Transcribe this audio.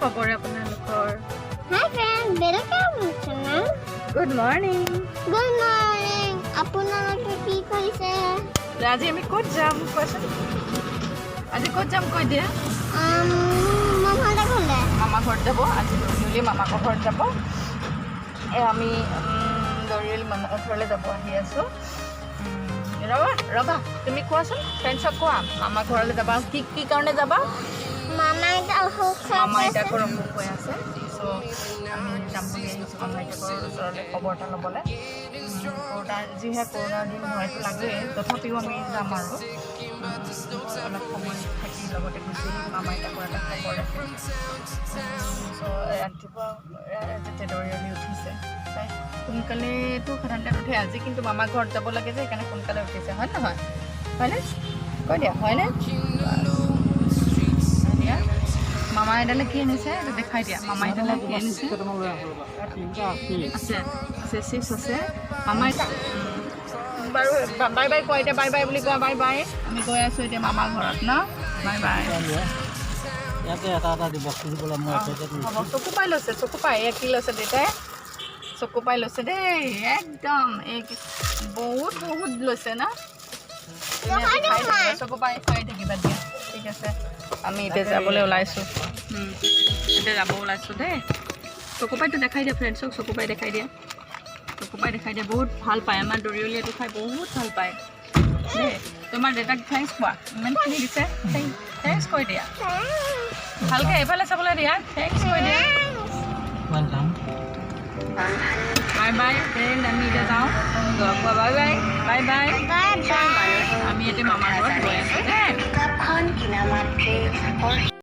খবৰ আপোনালোকৰ? Hi friends, welcome to channel. Good morning. Good morning. আপোনালোকে কি কৰিছে? আজি আমি ক'ত যাম কোৱাচোন? আজি ক'ত যাম কৈ দিয়া। মামা ঘৰত যাব। আজি দৰিয়লি মামাকৰ ঘৰত যাব। আমি দৰিয়লি মামাকৰ ঘৰলৈ যাব আহি আছোঁ। ৰবা তুমি কোৱাচোন, ফ্ৰেণ্ডছক কোৱা মামা ঘৰলৈ যাবা। কি কাৰণে যাবা? মামা আইতাকৰ অসুখ হৈ আছে, চ' আমি যাম বুলি আহিছোঁ মামা আইতাকৰ ওচৰলৈ খবৰ এটা ল'বলৈ। যিহে কৰোণাৰ দিন হয়তো লাগে, তথাপিও আমি যাম আৰু অলপ সময় থাকি লগতে গুচি মামা আইতাকৰ এটা খবৰ ৰাখি। চ' ৰাতিপুৱা যেতিয়া দৰিয়লি উঠিছে, তাই সোনকালেতো সাধাৰণতে উঠে, আজি কিন্তু মামা ঘৰত যাব লাগে যে সেইকাৰণে সোনকালে উঠিছে, হয় নহয়? হয়নে? কৈ দিয়া হয়নে? দিয়া মামা আইতালে কি আনিছে এইটো দেখাই দিয়া। মামা আইতালে কি আনিছে? আছে চিপছ আছে। মামা আইতা বাৰু বাই বাই কোৱা, এতিয়া বাই বাই বুলি কোৱা। বাই বাই, আমি গৈ আছোঁ এতিয়া মামাৰ ঘৰত ন। Bye bye. ইয়াতে এটা বস্তু দিবলৈ মই হ'ব, চকু পাই লৈছে, চকু পাই এয়া কি লৈছে দেউতাই? চকু পাই লৈছে দেই, একদম এই বহুত লৈছে ন। চকু পাই খাই থাকিবা দিয়া, ঠিক আছে। আমি এতিয়া যাবলৈ ওলাইছোঁ, দেই। চকু পাইটো দেখাই দিয়া ফ্ৰেণ্ডছক, চকু পাই দেখাই দিয়া, চকু পাই দেখাই দিয়া। বহুত ভাল পায় আমাৰ দৰিয়লি, এইটো খাই বহুত ভাল পায় দেই। তোমাৰ দেউতাক থেংকছ কোৱা, ইমানখিনি দিছে, থেংকছ কৈ দিয়া ভালকৈ। এইফালে চাবলৈ দিয়া, থেংকছ কৈ দিয়া। বাই বাই ফ্ৰেণ্ড, আমি এতিয়া যাওঁ। Bye bye bye bye. আমি এতিয়া মামাৰ ঘৰত গৈ আছোঁ দেই।